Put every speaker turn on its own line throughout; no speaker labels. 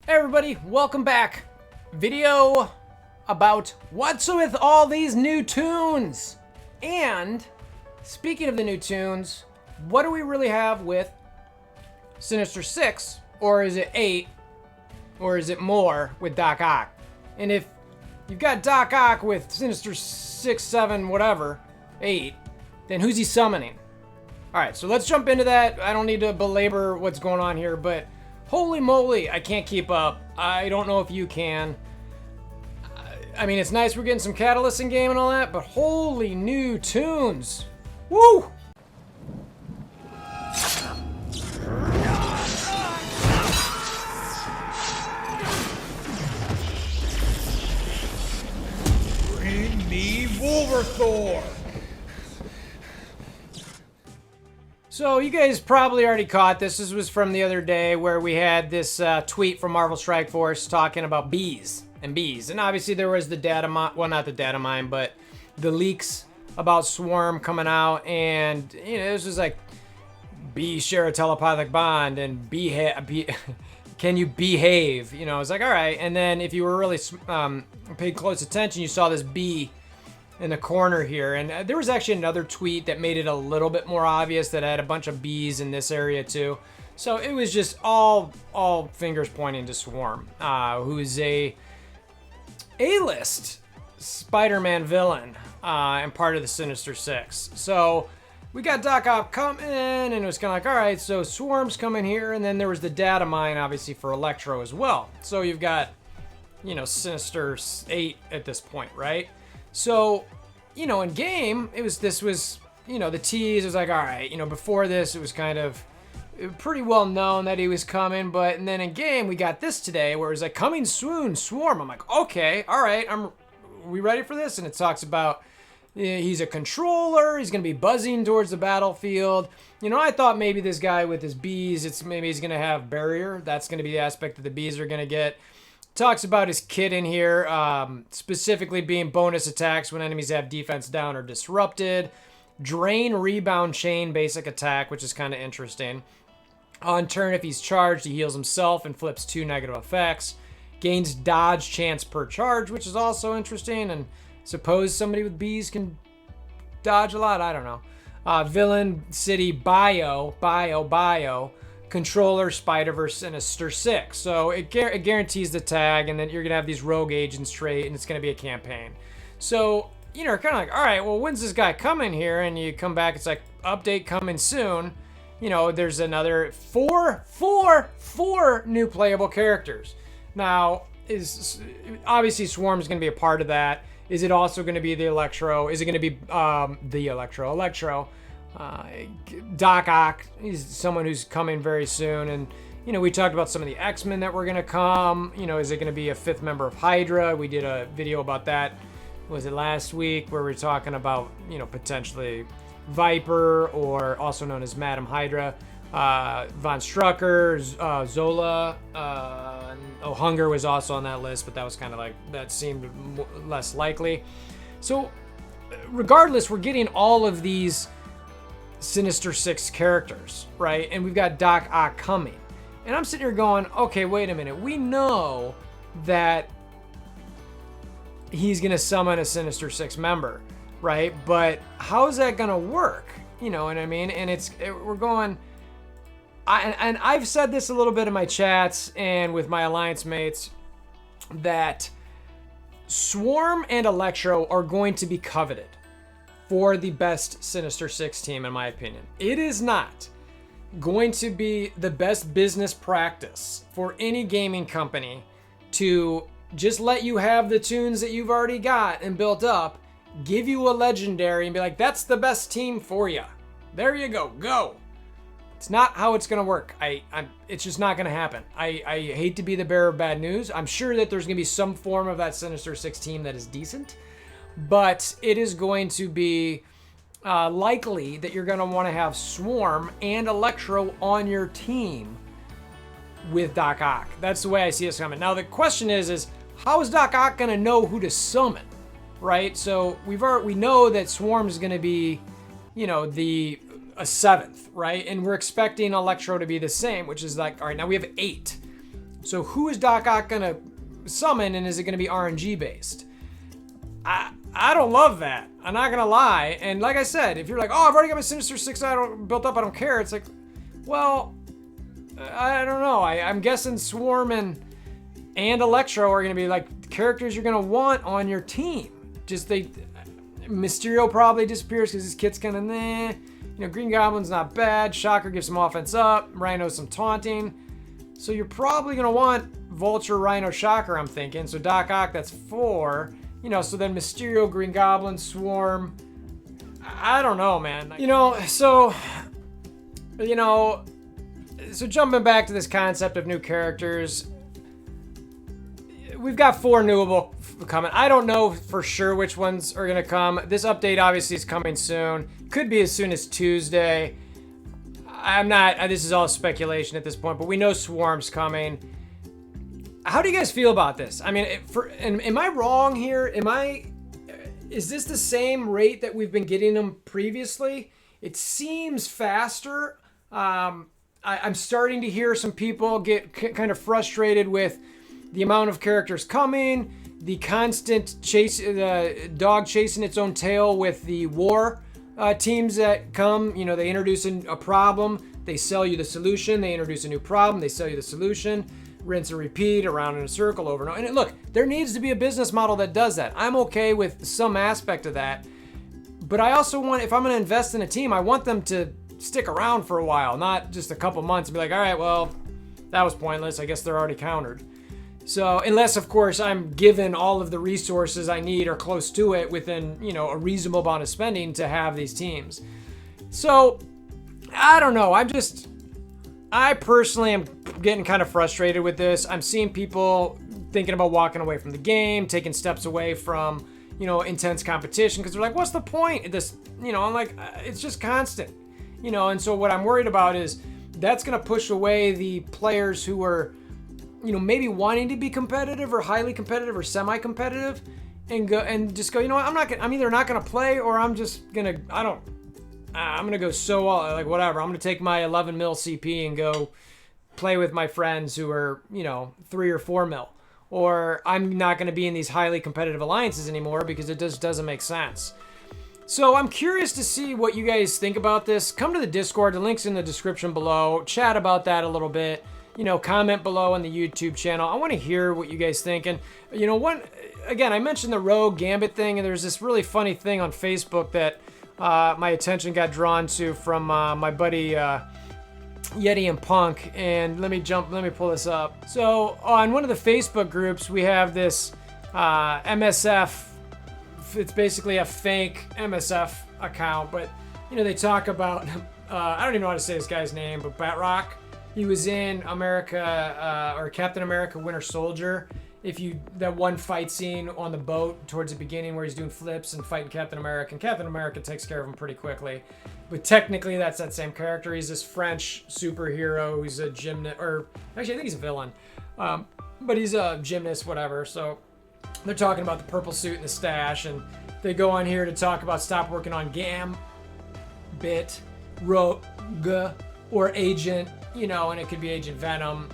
Hey everybody, welcome back. Video about what's with all these new tunes. And speaking of the new tunes, what do we really have with Sinister 6? Or is it 8? Or is it more with Doc Ock? And if you've got Doc Ock with Sinister 6, 7, whatever, 8, then who's he summoning? Alright, so let's jump into that. I don't need to belabor what's going on here, but holy moly, I can't keep up. I don't know if you can. I mean, it's nice we're getting some catalysts in game and all that, but holy new tunes. Woo!
Bring me WolverThor!
So you guys probably already caught this. This was from the other day where we had this tweet from Marvel Strike Force talking about bees. And obviously there was the data mine, well, not the data mine, but the leaks about Swarm coming out. And, you know, this was like, bees share a telepathic bond and can you behave? You know, it's like, all right. And then if you were really paid close attention, you saw this bee in the corner here, and there was actually another tweet that made it a little bit more obvious that had a bunch of bees in this area too. So it was just all fingers pointing to Swarm, who's a A-list Spider-Man villain and part of the Sinister Six. So we got Doc Ock coming, and it was kind of like, all right, so Swarm's coming here, and then there was the data mine, obviously, for Electro as well. So you've got, you know, Sinister 8 at this point, right? So, you know, in game, this was, you know, the tease was like, all right, you know, before this, it was kind of pretty well known that he was coming, and then in game, we got this today where it was like, coming soon, Swarm. I'm like, okay, all right, are we ready for this? And it talks about he's a controller, he's going to be buzzing towards the battlefield. You know, I thought maybe this guy with his bees, maybe he's going to have barrier. That's going to be the aspect that the bees are going to get. Talks about his kit in here, specifically being bonus attacks when enemies have defense down or disrupted. Drain, rebound, chain, basic attack, which is kind of interesting. On turn, if he's charged, he heals himself and flips 2 negative effects. Gains dodge chance per charge, which is also interesting. And suppose somebody with bees can dodge a lot. I don't know. Villain, city, bio. Controller, Spider-Verse, Sinister 6. So it guarantees the tag, and then you're going to have these rogue agents trait, and it's going to be a campaign. So, you know, kind of like, all right, well, when's this guy coming here? And you come back, it's like, update coming soon. You know, there's another four new playable characters. Now, obviously Swarm's going to be a part of that. Is it also going to be the Electro? Is it going to be the Electro? Doc Ock, he's someone who's coming very soon, and you know, we talked about some of the X-Men that were going to come. You know, is it going to be a 5th member of Hydra? We did a video about that, was it last week, where we were talking about, you know, potentially Viper, or also known as Madam Hydra, Von Strucker, Zola, Hunger was also on that list, but that was kind of like, that seemed less likely. So regardless, we're getting all of these Sinister 6 characters, right? And we've got Doc Ock coming. And I'm sitting here going, okay, wait a minute. We know that he's going to summon a Sinister 6 member, right? But how is that going to work? You know what I mean? And we're going, and I've said this a little bit in my chats and with my alliance mates, that Swarm and Electro are going to be coveted for the best Sinister 6 team, in my opinion. It is not going to be the best business practice for any gaming company to just let you have the tunes that you've already got and built up, give you a legendary, and be like, that's the best team for you. There you go. It's not how it's going to work. It's just not going to happen. I hate to be the bearer of bad news. I'm sure that there's going to be some form of that Sinister 6 team that is decent, but it is going to be likely that you're going to want to have Swarm and Electro on your team with Doc Ock. That's the way I see this coming. Now the question is how is Doc Ock going to know who to summon, right? So we know that Swarm is going to be, you know, a 7th, right? And we're expecting Electro to be the same, which is like, all right, now we have 8. So who is Doc Ock going to summon, and is it going to be RNG based? I don't love that. I'm not going to lie. And like I said, if you're like, oh, I've already got my Sinister Six built up, I don't care. It's like, well, I don't know. I'm guessing Swarm and Electro are going to be like characters you're going to want on your team. Mysterio probably disappears because his kit's kind of meh. Green Goblin's not bad. Shocker gives some offense up. Rhino some taunting. So you're probably going to want Vulture, Rhino, Shocker, I'm thinking. So Doc Ock, that's 4. So then Mysterio, Green Goblin, Swarm. I don't know, man. So jumping back to this concept of new characters, we've got 4 newable coming. I don't know for sure which ones are going to come. This update obviously is coming soon. Could be as soon as Tuesday. This is all speculation at this point, but we know Swarm's coming. How do you guys feel about this? I mean, am I wrong here? Is this the same rate that we've been getting them previously? It seems faster. I'm starting to hear some people get kind of frustrated with the amount of characters coming, the constant chase, the dog chasing its own tail with the war teams that come. They introduce a problem, they sell you the solution. They introduce a new problem, they sell you the solution. Rinse and repeat, around in a circle, over and over. And look, there needs to be a business model that does that. I'm okay with some aspect of that. But I also want, if I'm going to invest in a team, I want them to stick around for a while, not just a couple months and be like, all right, well, that was pointless. I guess they're already countered. So unless, of course, I'm given all of the resources I need or close to it within, a reasonable amount of spending to have these teams. So I don't know. I personally am getting kind of frustrated with this. I'm seeing people thinking about walking away from the game, taking steps away from, intense competition, because they're like, what's the point of this? I'm like, it's just constant, and so what I'm worried about is that's going to push away the players who are, maybe wanting to be competitive or highly competitive or semi-competitive and just go, I'm either not going to play or I'm just going to, I'm going to go whatever. I'm going to take my 11 mil CP and go play with my friends who are, 3 or 4 mil. Or I'm not going to be in these highly competitive alliances anymore because it just doesn't make sense. So I'm curious to see what you guys think about this. Come to the Discord. The link's in the description below. Chat about that a little bit. Comment below on the YouTube channel. I want to hear what you guys think. And, I mentioned the Rogue Gambit thing, and there's this really funny thing on Facebook that my attention got drawn to from my buddy Yeti and Punk. And let me pull this up. So on one of the Facebook groups, we have this MSF. It's basically a fake MSF account, but they talk about I don't even know how to say this guy's name, but Batroc. He was in America or Captain America Winter Soldier. That one fight scene on the boat towards the beginning where he's doing flips and fighting Captain America, and Captain America takes care of him pretty quickly. But technically, that's that same character. He's this French superhero who's a gymnast, or actually, I think he's a villain, but he's a gymnast, whatever. So they're talking about the purple suit and the stash, and they go on here to talk about stop working on Gambit, Rogue, or Agent, and it could be Agent Venom.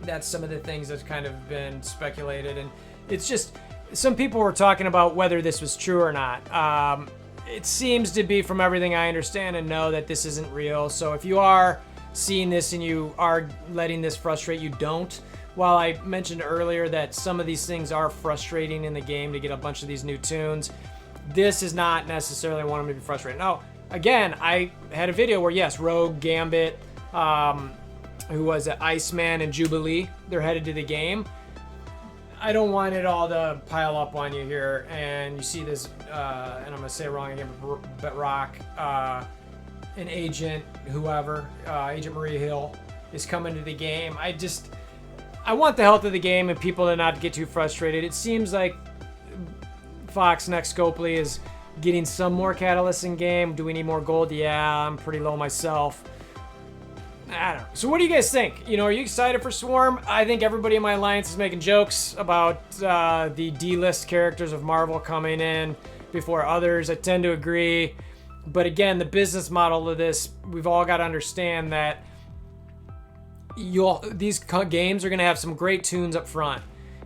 That's some of the things that's kind of been speculated, and it's just some people were talking about whether this was true or not. It seems to be, from everything I understand and know, that this isn't real. So if you are seeing this and you are letting this frustrate you, don't. While I mentioned earlier that some of these things are frustrating in the game to get a bunch of these new tunes, this is not necessarily one of them to be frustrated. Now, again, I had a video where, yes, Rogue, Gambit, who was it, Iceman, and Jubilee, they're headed to the game. I don't want it all to pile up on you here, and you see this, and I'm going to say it wrong again, but Rock, an agent, whoever, Agent Maria Hill, is coming to the game. I want the health of the game and people to not get too frustrated. It seems like Fox next Scopely is getting some more catalysts in game. Do we need more gold? Yeah, I'm pretty low myself. I don't know. So what do you guys think? Are you excited for Swarm? I think everybody in my alliance is making jokes about the D-list characters of Marvel coming in before others. I tend to agree. But again, the business model of this, we've all got to understand that these games are going to have some great tunes up front,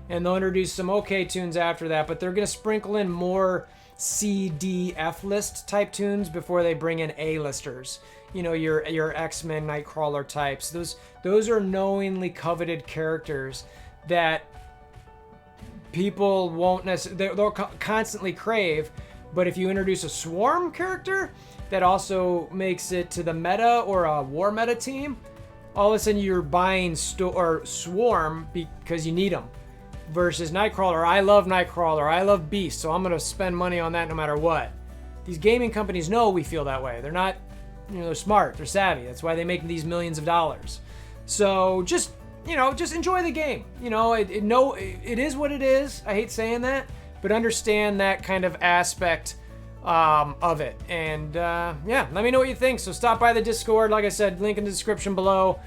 and they'll introduce some okay tunes after that, but they're going to sprinkle in more C, D, F list type tunes before they bring in A-listers. You know, your X-Men, Nightcrawler types. Those are knowingly coveted characters that people won't necessarily, they'll constantly crave. But if you introduce a Swarm character that also makes it to the meta or a war meta team, all of a sudden you're buying Swarm because you need them. Versus Nightcrawler, I love Nightcrawler, I love Beast, so I'm going to spend money on that no matter what. These gaming companies know we feel that way. They're not, they're smart, they're savvy. That's why they make these millions of dollars. So just enjoy the game. It is what it is. I hate saying that, but understand that kind of aspect of it. And let me know what you think. So stop by the Discord. Like I said, link in the description below.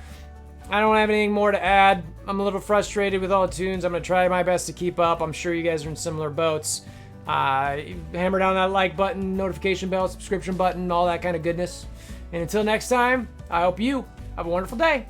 I don't have anything more to add. I'm a little frustrated with all the tunes. I'm going to try my best to keep up. I'm sure you guys are in similar boats. Hammer down that like button, notification bell, subscription button, all that kind of goodness. And until next time, I hope you have a wonderful day.